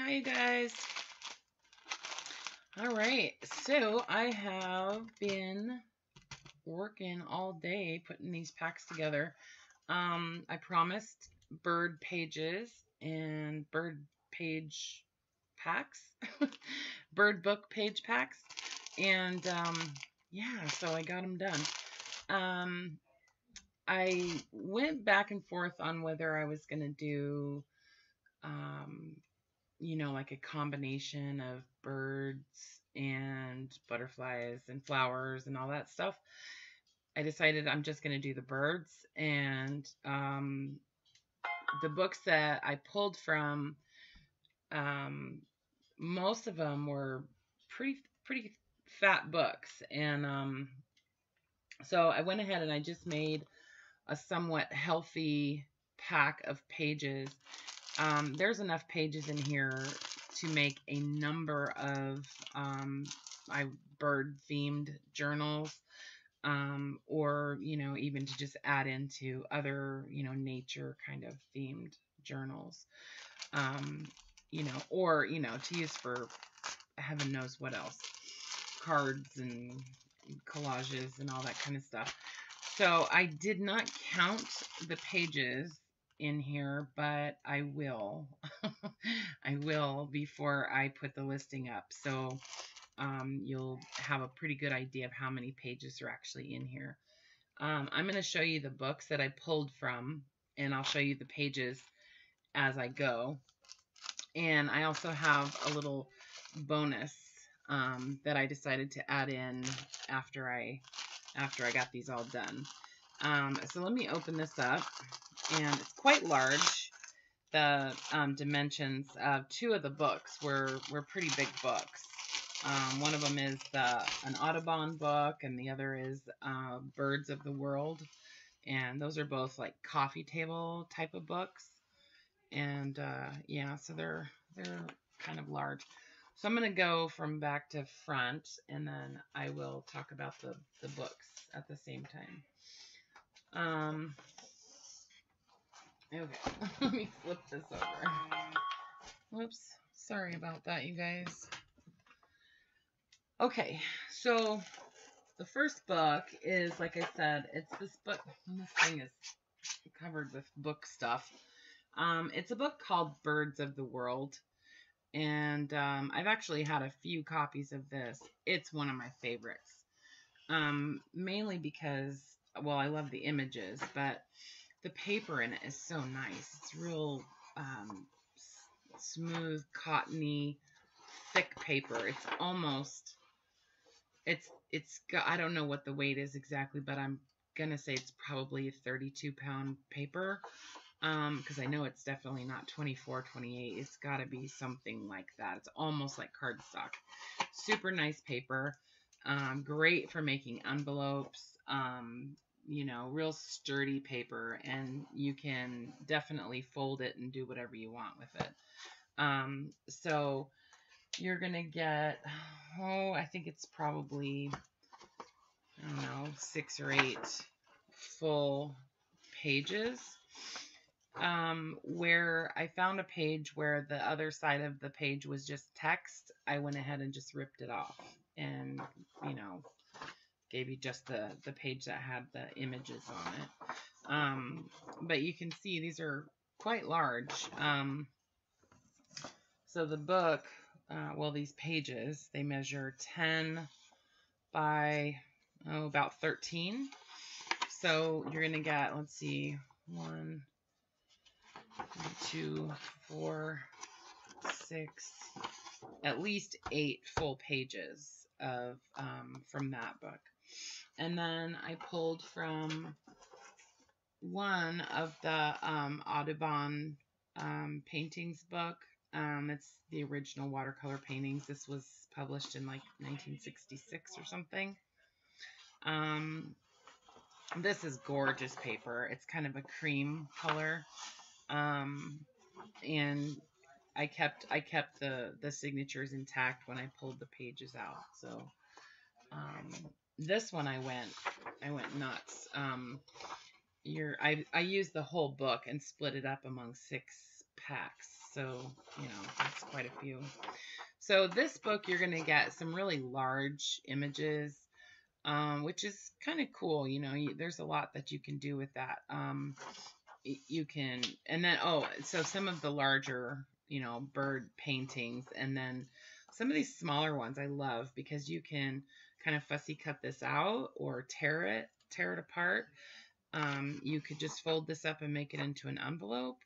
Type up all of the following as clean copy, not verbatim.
Hi, you guys. All right, so I have been working all day putting these packs together. I promised bird pages and bird page packs, bird book page packs, and yeah, so I got them done. Um, I went back and forth on whether I was going to do um, like a combination of birds and butterflies and flowers and all that stuff. I decided I'm just going to do the birds. And the books that I pulled from, um, most of them were pretty fat books. And so I went ahead and I just made a somewhat healthy pack of pages. There's enough pages in here to make a number of my bird themed journals, or even to just add into other nature kind of themed journals, um, or to use for heaven knows what else, cards and collages and all that kind of stuff. So I did not count the pages in here, but I will. I will before I put the listing up. So you'll have a pretty good idea of how many pages are actually in here. I'm going to show you the books that I pulled from, and I'll show you the pages as I go. And I also have a little bonus that I decided to add in after I got these all done. So let me open this up, and it's quite large. The dimensions of two of the books were pretty big books. One of them is an Audubon book, and the other is Birds of the World, and those are both like coffee table type of books. And yeah, so they're kind of large. So I'm going to go from back to front, and then I will talk about the books at the same time. Okay, let me flip this over. Whoops, sorry about that, you guys. Okay, so the first book is, like I said, it's this book. This thing is covered with book stuff. It's a book called Birds of the World. And I've actually had a few copies of this. It's one of my favorites. Mainly because, well, I love the images, but the paper in it is so nice. It's real smooth, cottony, thick paper. It's almost, it's got, I don't know what the weight is exactly, but I'm going to say it's probably a 32-pound paper. Because I know it's definitely not 24, 28. It's got to be something like that. It's almost like cardstock. Super nice paper. Great for making envelopes. Real sturdy paper, and you can definitely fold it and do whatever you want with it. So you're going to get, I think it's probably, I don't know, 6 or 8 full pages. Where I found a page where the other side of the page was just text, I went ahead and just ripped it off and, gave you just the page that had the images on it. But you can see these are quite large. So the book, well, these pages, they measure 10 by, about 13. So you're going to get, let's see, 1, 2, 4, 6, at least 8 full pages of from that book. And then I pulled from one of the Audubon paintings book. It's the original watercolor paintings. This was published in like 1966 or something. This is gorgeous paper. It's kind of a cream color. And I kept the signatures intact when I pulled the pages out. So this one I went nuts. I used the whole book and split it up among 6 packs. So, that's quite a few. So this book, you're going to get some really large images, which is kind of cool. There's a lot that you can do with that. You can, and then, so some of the larger, bird paintings, and then some of these smaller ones I love because you can kind of fussy cut this out or tear it apart. You could just fold this up and make it into an envelope,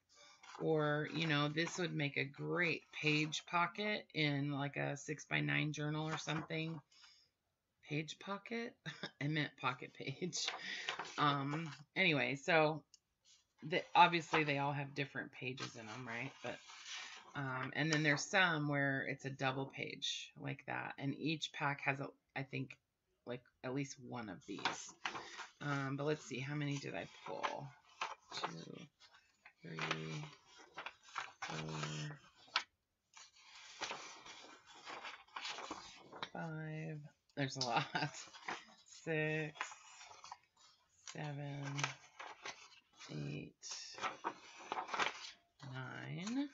or, this would make a great page pocket in like a 6x9 journal or something. Page pocket? I meant pocket page. Anyway, so obviously they all have different pages in them, right? But and then there's some where it's a double page like that, and each pack has I think like at least one of these. But let's see, how many did I pull? 2, 3, 4, 5. There's a lot. 6, 7, 8, 9,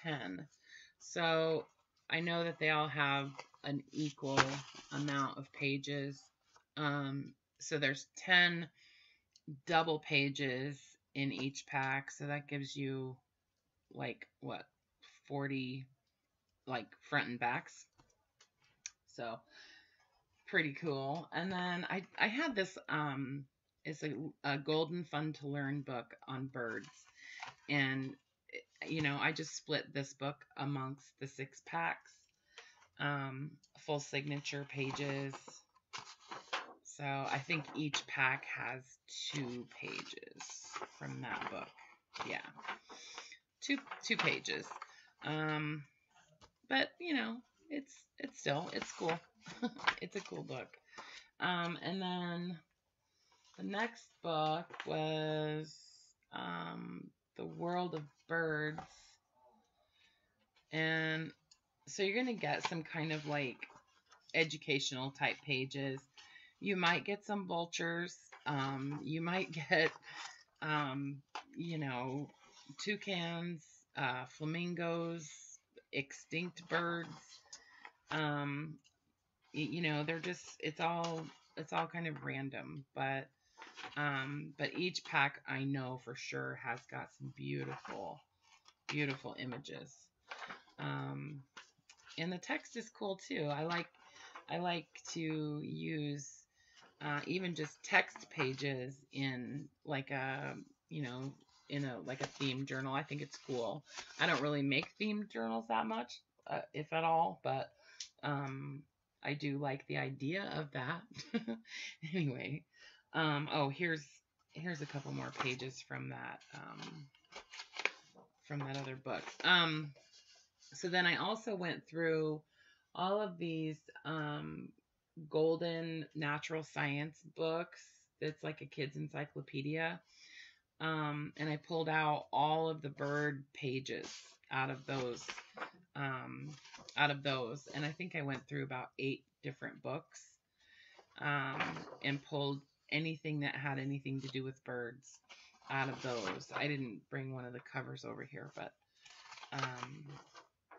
10. So I know that they all have an equal amount of pages. So there's 10 double pages in each pack. So that gives you like 40 like front and backs. So pretty cool. And then I had this it's a golden fun to learn book on birds, and I just split this book amongst the 6 packs, full signature pages. So I think each pack has 2 pages from that book. Yeah, two pages. But it's cool. It's a cool book. And then the next book was The World of Birds. And so you're going to get some kind of like educational type pages. You might get some vultures. You might get, toucans, flamingos, extinct birds. They're just, it's all kind of random, but each pack I know for sure has got some beautiful, beautiful images. And the text is cool too. I like to use even just text pages in like a like a themed journal. I think it's cool. I don't really make themed journals that much, if at all, but I do like the idea of that. Anyway, here's a couple more pages from that other book. So then I also went through all of these golden natural science books. It's like a kid's encyclopedia. And I pulled out all of the bird pages out of those. And I think I went through about 8 different books and pulled anything that had anything to do with birds out of those. I didn't bring one of the covers over here, but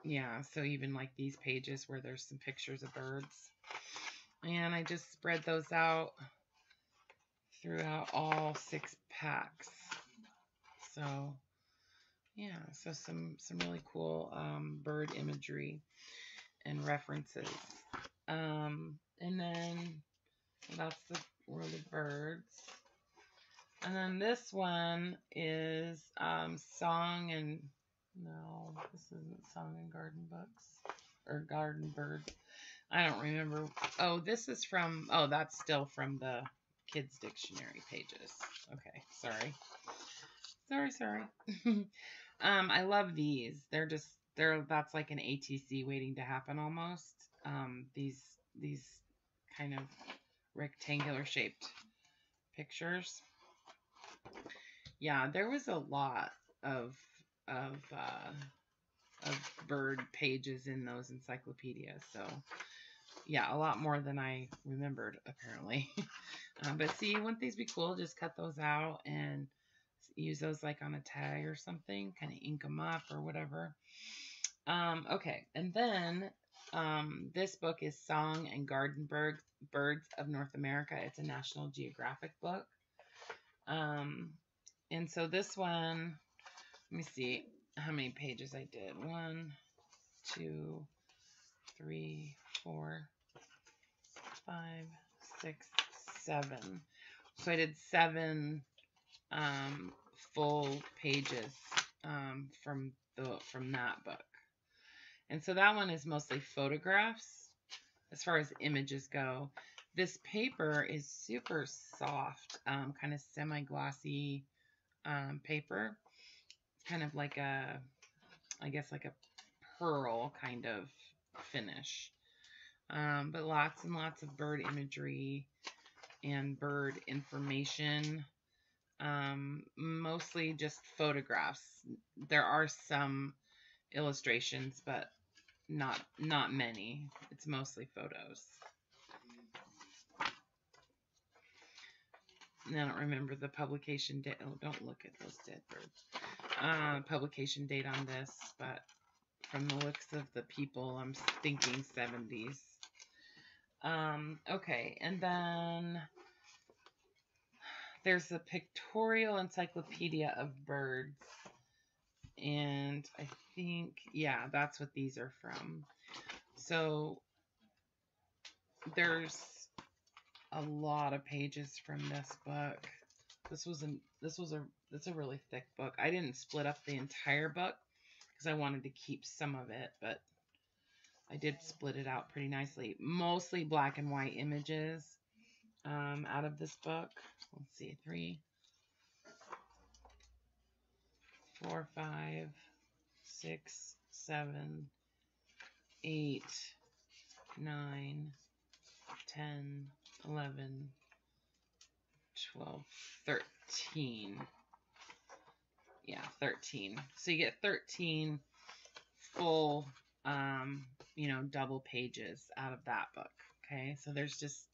yeah, so even like these pages where there's some pictures of birds. And I just spread those out throughout all 6 packs. So yeah, so some really cool bird imagery and references. And then that's the World of Birds. And then this one is Song and, no, this isn't Song and Garden Books or Garden Birds. I don't remember. Oh, this is from, that's still from the Kids Dictionary pages. Okay, sorry. I love these. That's like an ATC waiting to happen almost. These kind of rectangular shaped pictures. Yeah, there was a lot of bird pages in those encyclopedias. So yeah, a lot more than I remembered apparently. But see, wouldn't these be cool? Just cut those out and use those like on a tag or something, kind of ink them up or whatever. Okay, and then this book is Song and Garden Birds of North America. It's a National Geographic book. And so this one, let me see how many pages I did. 1, 2, 3, 4, 5, 6, 7. So I did 7 full pages from that book. And so that one is mostly photographs as far as images go. This paper is super soft, kind of semi-glossy paper. It's kind of like I guess like a pearl kind of finish. But lots and lots of bird imagery and bird information. Mostly just photographs. There are some illustrations, but not many. It's mostly photos. And I don't remember the publication date. Oh, don't look at those dead birds. Publication date on this, but from the looks of the people, I'm thinking 70s. Okay, and then there's a pictorial encyclopedia of birds. And I think, yeah, that's what these are from. So there's a lot of pages from this book. It's a really thick book. I didn't split up the entire book because I wanted to keep some of it, but I did split it out pretty nicely. Mostly black and white images out of this book. Let's see, 3, 4, 5, 6, 7, 8, 9, 10, 11, 12, 13. Yeah, 13. So you get 13 full, double pages out of that book. Okay, so there's just,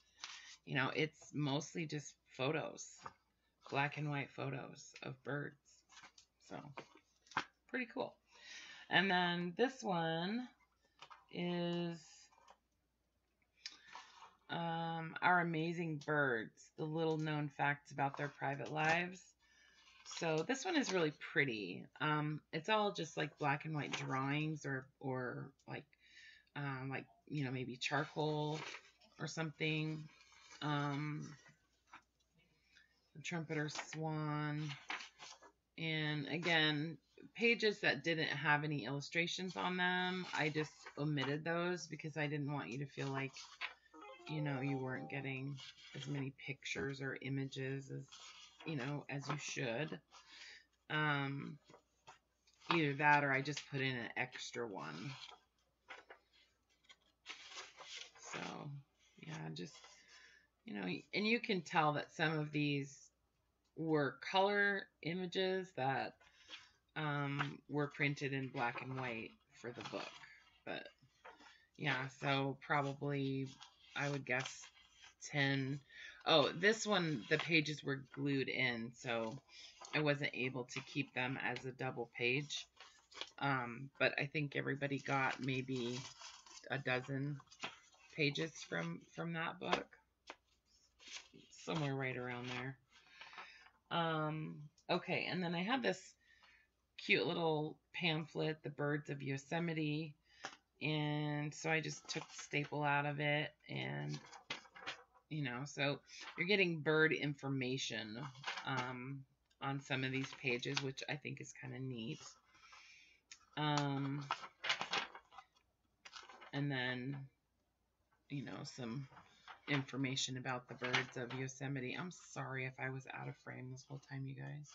it's mostly just photos, black and white photos of birds. So pretty cool. And then this one is Our Amazing Birds, the little known facts about their private lives. So this one is really pretty. It's all just like black and white drawings or like maybe charcoal or something. The trumpeter swan. And again, pages that didn't have any illustrations on them, I just omitted those because I didn't want you to feel like, you weren't getting as many pictures or images as, as you should. Either that or I just put in an extra one. So, yeah, just, and you can tell that some of these were color images that were printed in black and white for the book. But, yeah, so probably, I would guess 10. Oh, this one, the pages were glued in, so I wasn't able to keep them as a double page. But I think everybody got maybe a dozen pages from that book. Somewhere right around there. Okay, and then I had this cute little pamphlet, The Birds of Yosemite. And so I just took the staple out of it and, so you're getting bird information on some of these pages, which I think is kind of neat. And then, some information about the birds of Yosemite. I'm sorry if I was out of frame this whole time, you guys.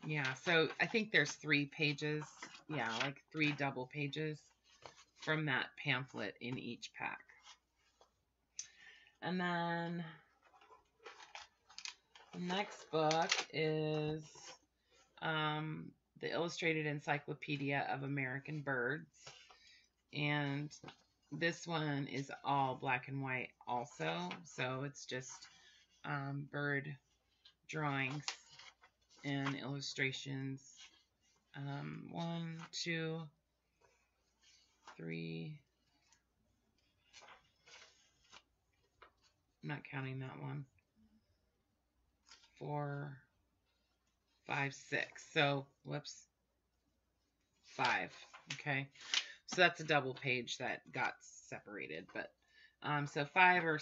Yeah, so I think there's 3 pages. Yeah, like 3 double pages from that pamphlet in each pack. And then the next book is the Illustrated Encyclopedia of American Birds. And this one is all black and white also. So it's just bird drawings and illustrations. 1, 2, 3. I'm not counting that one. 4, 5, 6. So, whoops. 5. Okay. So that's a double page that got separated, but so 5 or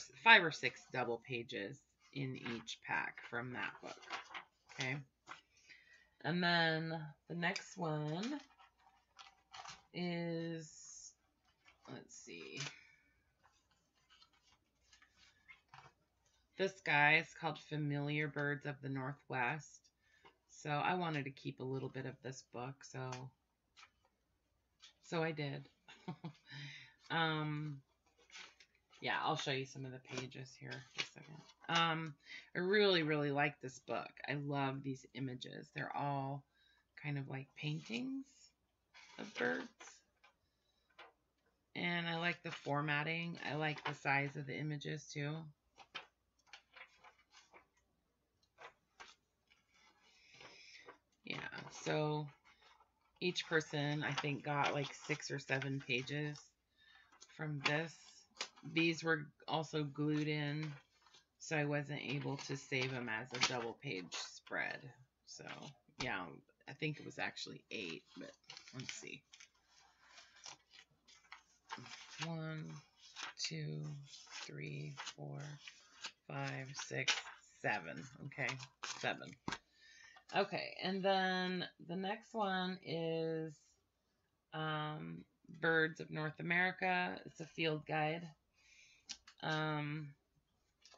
6 double pages in each pack from that book. Okay. And then the next one is, let's see. This guy is called Familiar Birds of the Northwest. So I wanted to keep a little bit of this book, so I did. Yeah, I'll show you some of the pages here in a second. I really, really like this book. I love these images. They're all kind of like paintings of birds. And I like the formatting. I like the size of the images too. Yeah, so each person I think got like 6 or 7 pages from this. These were also glued in, so I wasn't able to save them as a double page spread. So yeah, I think it was actually 8, but let's see. 1, 2, 3, 4, 5, 6, 7. Okay, 7. Okay, and then the next one is Birds of North America. It's a field guide.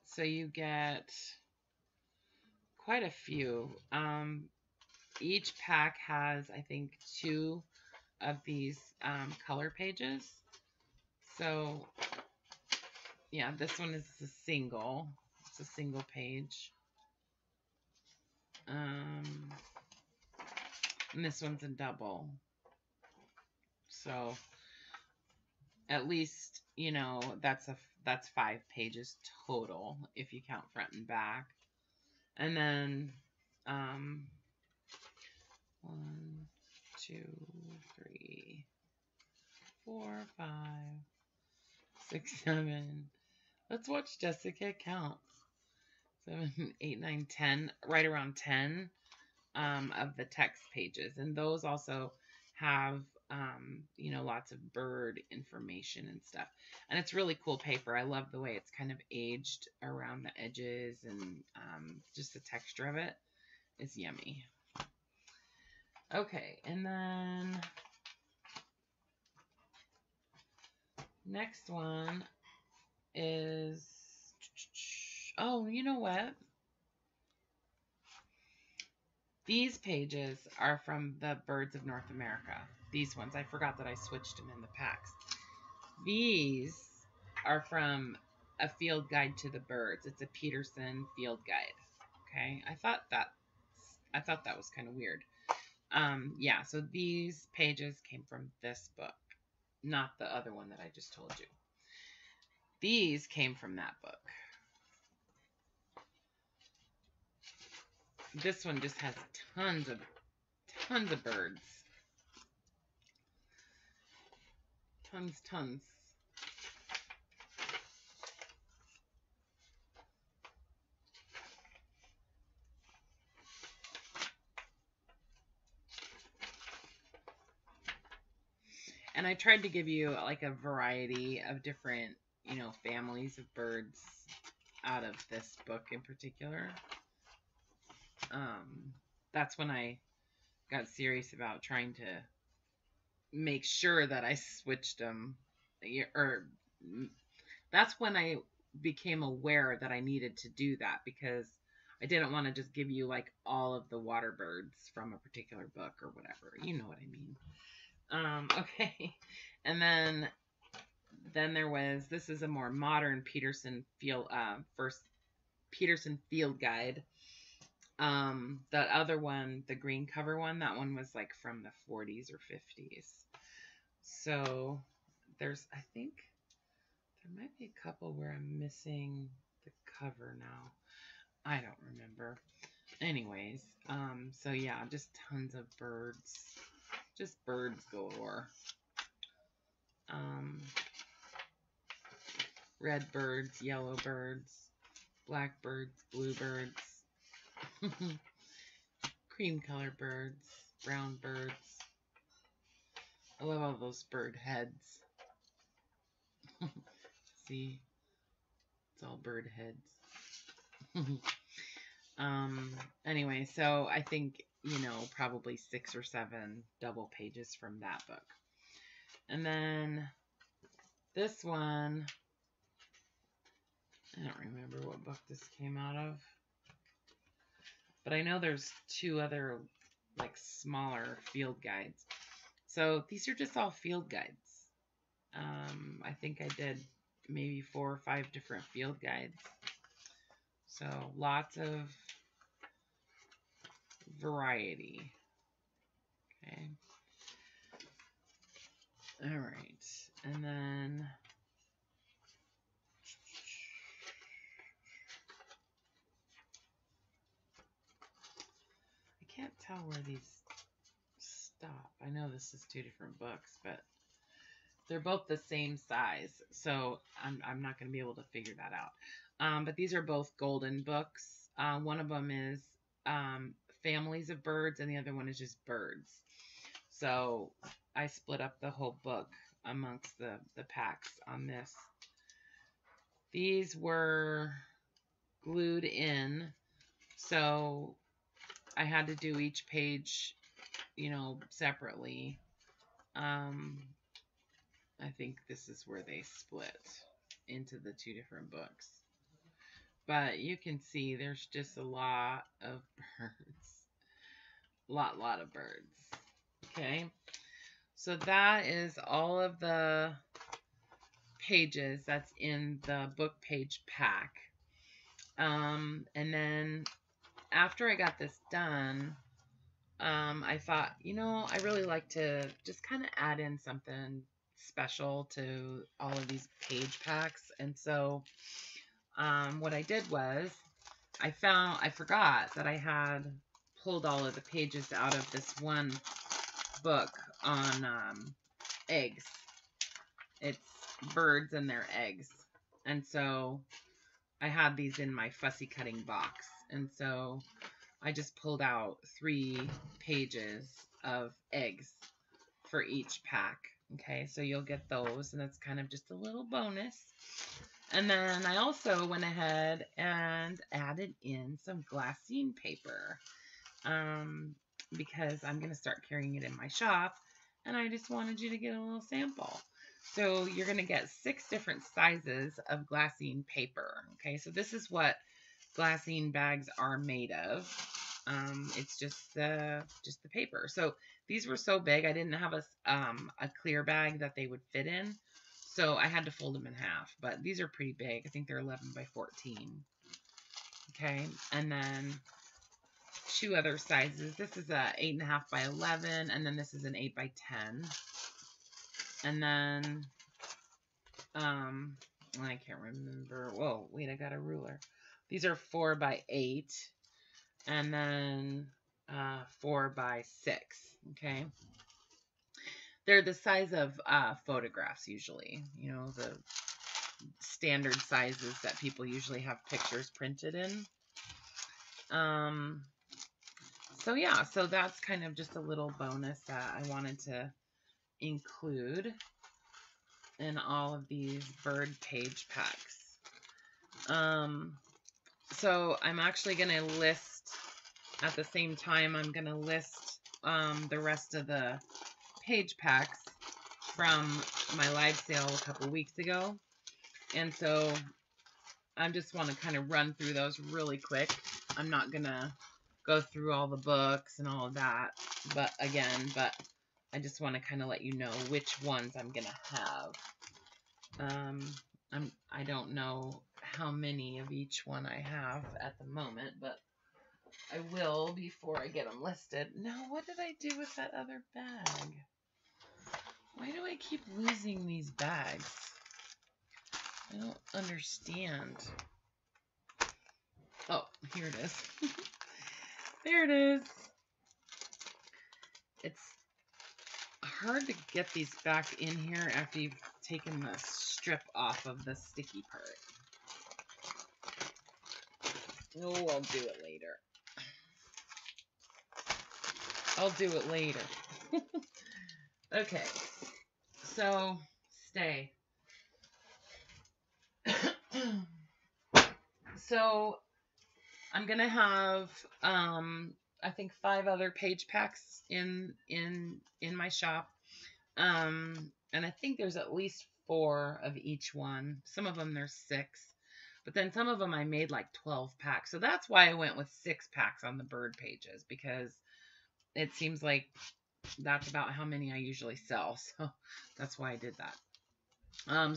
So you get quite a few. Each pack has, I think, 2 of these color pages. So, yeah, this one is a single. It's a single page. And this one's a double. So, at least, you know, that's 5 pages total if you count front and back. And then 1, 2, 3, 4, 5, 6, 7. Let's watch Jessica count. 7, 8, 9, 10. Right around 10 of the text pages, and those also have you know, lots of bird information and stuff. And it's really cool paper. I love the way it's kind of aged around the edges, and just the texture of it is yummy. Okay, and then next one is, oh, you know what? These pages are from the Birds of North America. These ones, I forgot that I switched them in the packs. These are from A Field Guide to the Birds. It's a Peterson field guide. Okay, I thought that was kind of weird. Yeah, so these pages came from this book, not the other one that I just told you. These came from that book. This one just has tons of birds. Tons. And I tried to give you like a variety of different, you know, families of birds out of this book in particular. That's when I got serious about trying to make sure that I switched them, or that's when I became aware that I needed to do that, because I didn't want to just give you like all of the water birds from a particular book or whatever. You know what I mean. Okay. And then there was, this is a more modern Peterson field guide. That other one, the green cover one, that one was like from the 40s or 50s. So there's, I think there might be a couple where I'm missing the cover now. I don't remember. anyways, so yeah, just tons of birds. Just birds galore. Um, red birds, yellow birds, black birds, blue birds, cream color birds, brown birds. I love all those bird heads. See, it's all bird heads. Anyway, so I think, probably 6 or 7 double pages from that book. And then this one, I don't remember what book this came out of, but I know there's 2 other like smaller field guides. So these are just all field guides. I think I did maybe 4 or 5 different field guides. So lots of variety. Okay. All right. And then I can't tell where these stop. I know this is 2 different books, but they're both the same size, so I'm not going to be able to figure that out. But these are both golden books. One of them is families of birds, and the other one is just birds. So I split up the whole book amongst the packs on this. These were glued in, so I had to do each page, separately. I think this is where they split into the 2 different books. But you can see there's just a lot of birds. Lot of birds. Okay. So that is all of the pages that's in the book page pack. And then after I got this done, I thought, I really like to just kind of add in something special to all of these page packs. And so what I did was I forgot that I had pulled all of the pages out of this one book on eggs. It's birds and their eggs. And so I had these in my fussy cutting box. And so I just pulled out 3 pages of eggs for each pack. Okay, so you'll get those, and that's kind of just a little bonus. And then I also went ahead and added in some glassine paper because I'm going to start carrying it in my shop, and I just wanted you to get a little sample. So you're going to get 6 different sizes of glassine paper. Okay, so this is what glassine bags are made of. It's just the paper. So these were so big, I didn't have a clear bag that they would fit in, so I had to fold them in half. But these are pretty big. I think they're 11 by 14. Okay, and then 2 other sizes. This is a 8.5 by 11, and then this is an 8 by 10. And then I can't remember. Whoa, wait, I got a ruler. These are 4 by 8. And then 4 by 6, okay? They're the size of photographs usually, the standard sizes that people usually have pictures printed in. So yeah, so that's kind of just a little bonus that I wanted to include in all of these bird page packs. So I'm actually going to list, at the same time, I'm going to list the rest of the page packs from my live sale a couple weeks ago. And so I just want to kind of run through those really quick. I'm not going to go through all the books and all of that, but I just want to kind of let you know which ones I'm going to have. I don't know how many of each one I have at the moment, but I will before I get them listed. Now, what did I do with that other bag? Why do I keep losing these bags? I don't understand. Oh, here it is. There it is. It's hard to get these back in here after you've taken the strip off of the sticky part. Oh, I'll do it later. I'll do it later. Okay, so stay. So I'm gonna have I think 5 other page packs in my shop. And I think there's at least 4 of each one. Some of them there's 6. But then some of them I made like 12 packs. So that's why I went with 6 packs on the bird pages, because it seems like that's about how many I usually sell. So that's why I did that.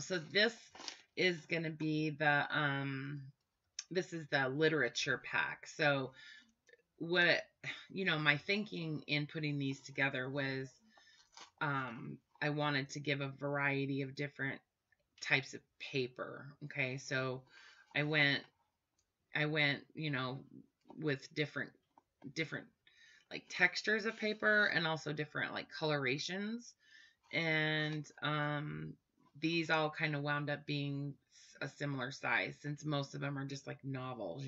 So this is going to be the this is the literature pack. So what, my thinking in putting these together was I wanted to give a variety of different types of paper. Okay, so I went, with different like textures of paper, and also different like colorations. And these all kind of wound up being a similar size, since most of them are just like novels,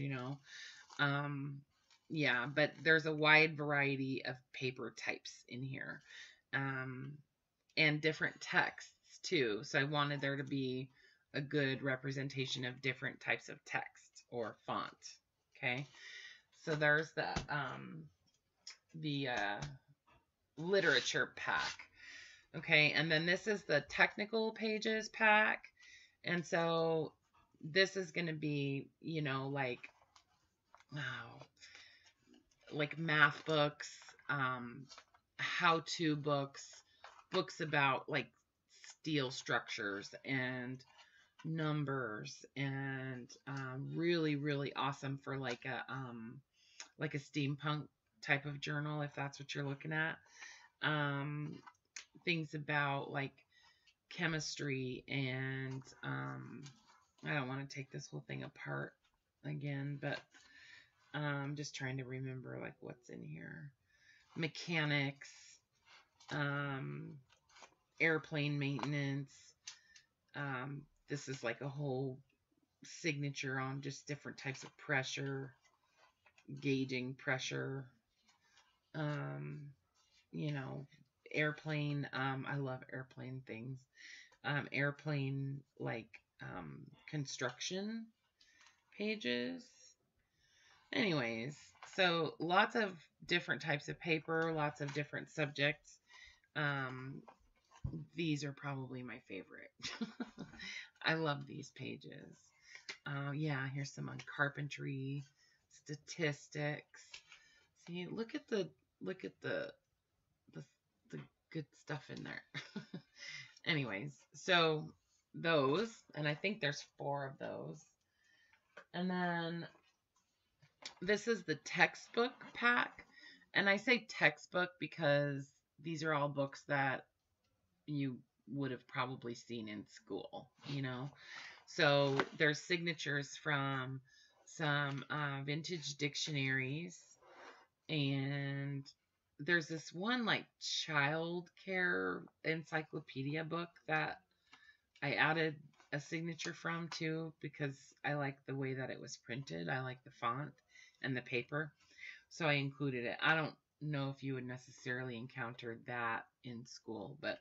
yeah, but there's a wide variety of paper types in here, and different texts too. So I wanted there to be a good representation of different types of text or font. Okay, so there's the literature pack. Okay, and then this is the technical pages pack. And so this is going to be, like math books, how-to books, books about like steel structures and numbers, and really, really awesome for like a steampunk type of journal, if that's what you're looking at. Things about like chemistry, and I don't want to take this whole thing apart again, but I'm just trying to remember like what's in here. Mechanics, airplane maintenance. This is like a whole signature on just different types of pressure, gauging pressure. Airplane. I love airplane things. Airplane like construction pages. Anyways, so lots of different types of paper, lots of different subjects. These are probably my favorite. I love these pages. Yeah, here's some on carpentry, statistics. See, look at the good stuff in there. Anyways, so those, and I think there's 4 of those. And then this is the textbook pack. And I say textbook because these are all books that you would have probably seen in school, So there's signatures from some vintage dictionaries, and there's this one like child care encyclopedia book that I added a signature from too, because I like the way that it was printed. I like the font and the paper, so I included it. I don't know if you would necessarily encounter that in school, but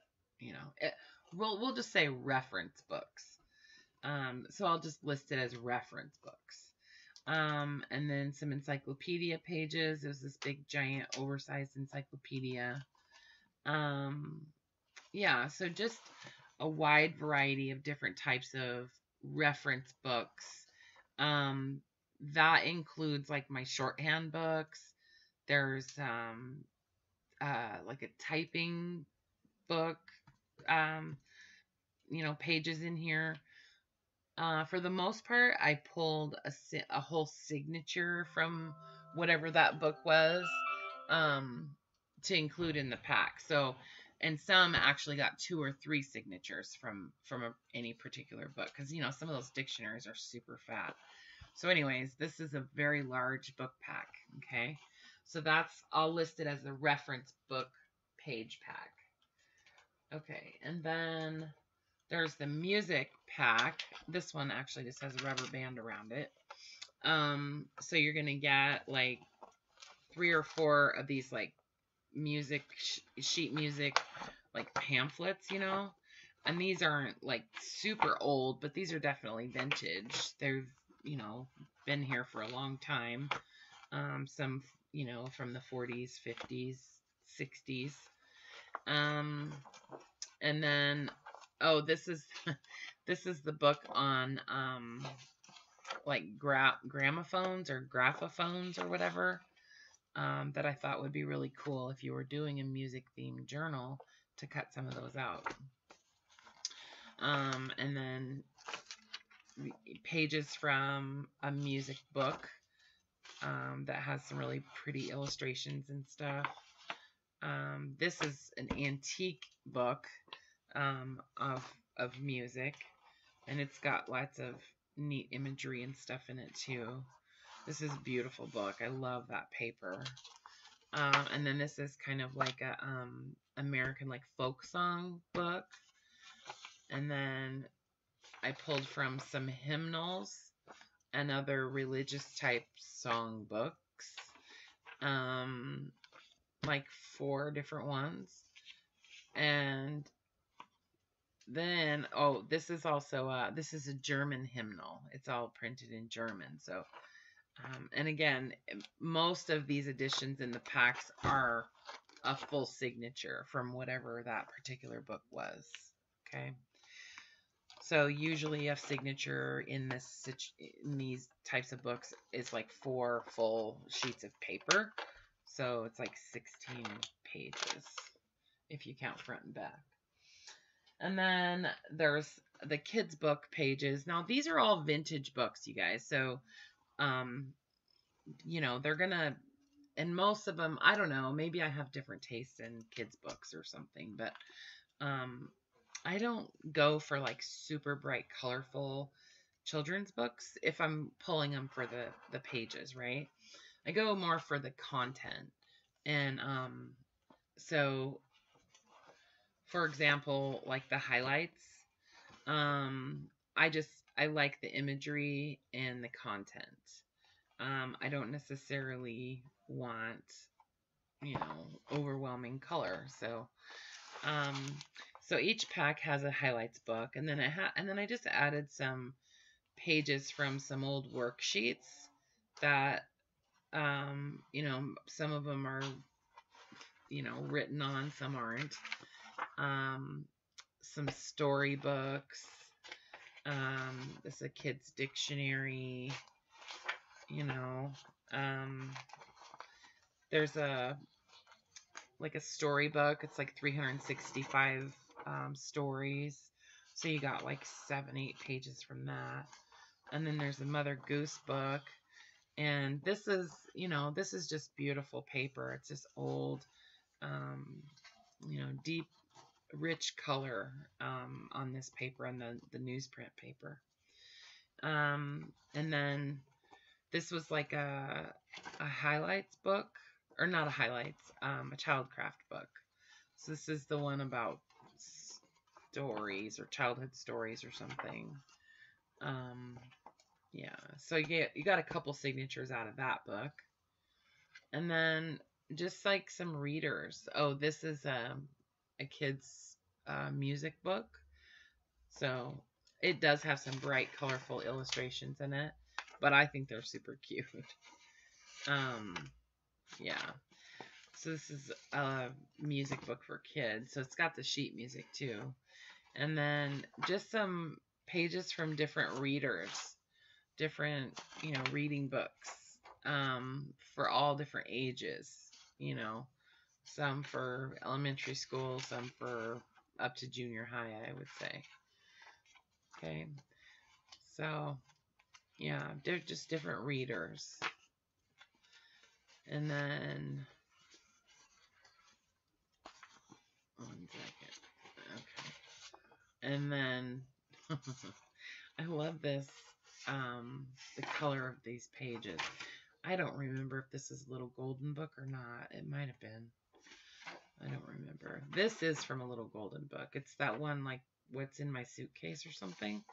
we'll just say reference books. So I'll just list it as reference books. And then some encyclopedia pages. There's this big, giant, oversized encyclopedia. Yeah, so just a wide variety of different types of reference books. That includes like my shorthand books. There's like a typing book, pages in here. For the most part, I pulled a whole signature from whatever that book was, to include in the pack. So, and some actually got 2 or 3 signatures from any particular book, because some of those dictionaries are super fat. So anyways, this is a very large book pack. Okay, So that's all listed as the reference book page pack. Okay, and then there's the music pack. This one actually just has a rubber band around it. So you're gonna get like 3 or 4 of these like music sheet music like pamphlets, and these aren't like super old, but these are definitely vintage. They've been here for a long time. Some from the 40s, 50s, 60s. And then this is this is the book on like gramophones or graphophones or whatever, that I thought would be really cool if you were doing a music themed journal to cut some of those out. And then pages from a music book that has some really pretty illustrations and stuff. This is an antique book of music, and it's got lots of neat imagery and stuff in it too. This is a beautiful book. I love that paper. And then this is kind of like a American like folk song book. And then I pulled from some hymnals and other religious type song books. Like 4 different ones. And then, this is also, this is a German hymnal. It's all printed in German. So, and again, most of these editions in the packs are a full signature from whatever that particular book was. Okay. So usually a signature in these types of books is like 4 full sheets of paper. So it's like 16 pages if you count front and back. And then there's the kids book pages. Now these are all vintage books, you guys. So, they're gonna, and most of them, I don't know, maybe I have different tastes in kids books or something, but, I don't go for like super bright, colorful children's books if I'm pulling them for the pages, right? I go more for the content. And, so for example, like the highlights, I like the imagery and the content. I don't necessarily want, overwhelming color. So, so each pack has a highlights book, and then I just added some pages from some old worksheets that, some of them are, written on, some aren't. Some storybooks. This is a kid's dictionary. There's a storybook. It's like 365 stories. So you got like 7-8 pages from that. And then there's a Mother Goose book. And this is just beautiful paper. It's just old, deep, rich color on this paper, on the newsprint paper. And then this was like a highlights book, or not a highlights, a childcraft book. So this is the one about stories or childhood stories or something. Yeah, so you got a couple signatures out of that book. And then just like some readers. This is a kid's music book. So it does have some bright, colorful illustrations in it, but I think they're super cute. Yeah. So this is a music book for kids. So it's got the sheet music too. And then just some pages from different readers, different, reading books, for all different ages, some for elementary school, some for up to junior high, I would say. Okay. So, yeah, they're just different readers. And then, one second. Okay. And then, I love this, the color of these pages. I don't remember if this is a little golden book or not. It might have been. I don't remember. This is from a little golden book. It's that one, like, what's in my suitcase or something.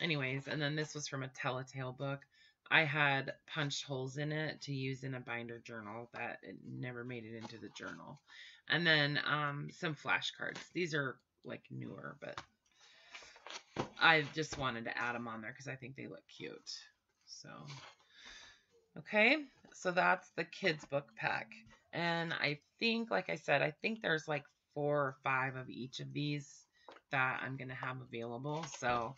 Anyways, and then this was from a Telltale book. I had punched holes in it to use in a binder journal that it never made it into the journal. And then some flashcards. These are like newer, but I just wanted to add them on there because I think they look cute. So, okay, so that's the kids book pack. And I think, like I said, I think there's like 4 or 5 of each of these that I'm going to have available. So,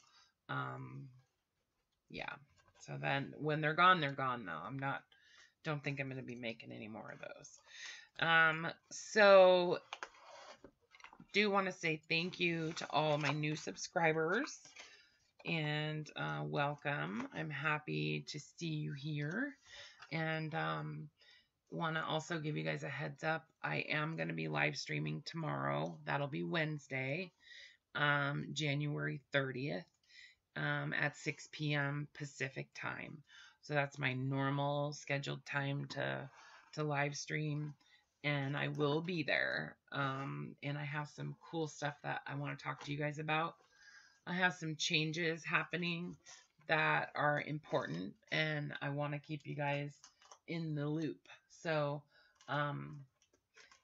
yeah. So then when they're gone though. Don't think I'm going to be making any more of those. So do want to say thank you to all my new subscribers and welcome. I'm happy to see you here, and want to also give you guys a heads up. I am going to be live streaming tomorrow. That'll be Wednesday, January 30th. At 6 p.m. Pacific time. So that's my normal scheduled time to live stream, and I will be there. And I have some cool stuff that I want to talk to you guys about. I have some changes happening that are important, and I want to keep you guys in the loop. So,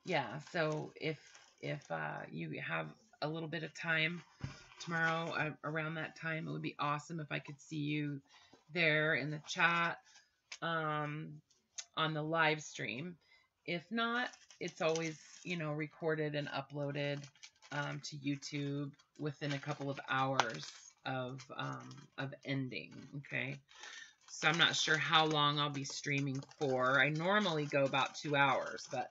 yeah. So if you have a little bit of time tomorrow around that time, it would be awesome if I could see you there in the chat on the live stream. If not, it's always, recorded and uploaded to YouTube within a couple of hours of ending. Okay, so I'm not sure how long I'll be streaming for. I normally go about 2 hours, but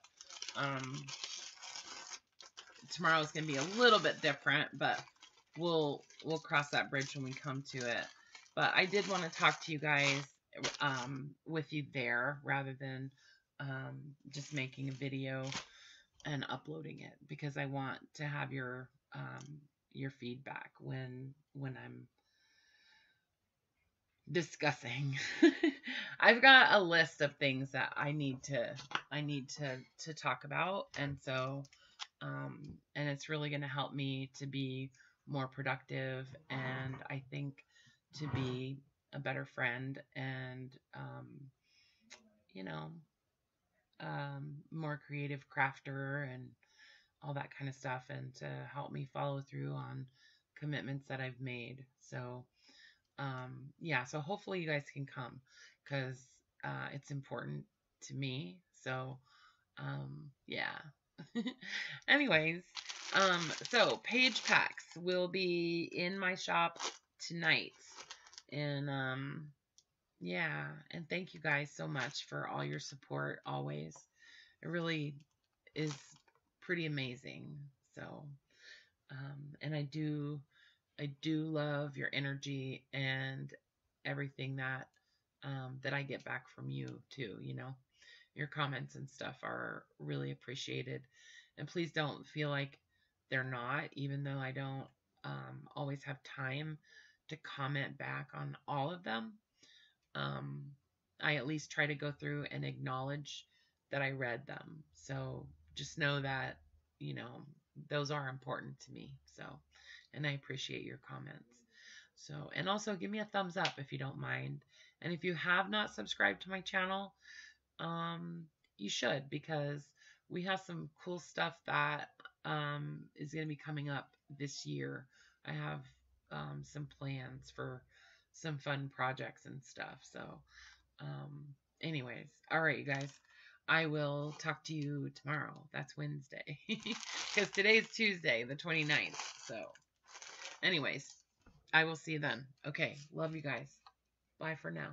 tomorrow is going to be a little bit different, but we'll cross that bridge when we come to it. But I did want to talk to you guys with you there rather than just making a video and uploading it, because I want to have your feedback when I'm discussing. I've got a list of things that I need to talk about, and so and it's really going to help me to be more productive, and I think to be a better friend, and more creative crafter and all that kind of stuff, and to help me follow through on commitments that I've made. So yeah, so hopefully you guys can come, because it's important to me. So yeah. Anyways, so page packs will be in my shop tonight, and yeah, and thank you guys so much for all your support always. It really is pretty amazing. So and I do love your energy and everything that I get back from you too. Your comments and stuff are really appreciated, and please don't feel like they're not, even though I don't always have time to comment back on all of them. I at least try to go through and acknowledge that I read them. So just know that, those are important to me. So, and I appreciate your comments. So, and also give me a thumbs up if you don't mind. And if you have not subscribed to my channel, you should, because we have some cool stuff that is going to be coming up this year. I have some plans for some fun projects and stuff. So anyways, all right, you guys, I will talk to you tomorrow. That's Wednesday, because today's Tuesday, the 29th. So anyways, I will see you then. Okay, love you guys. Bye for now.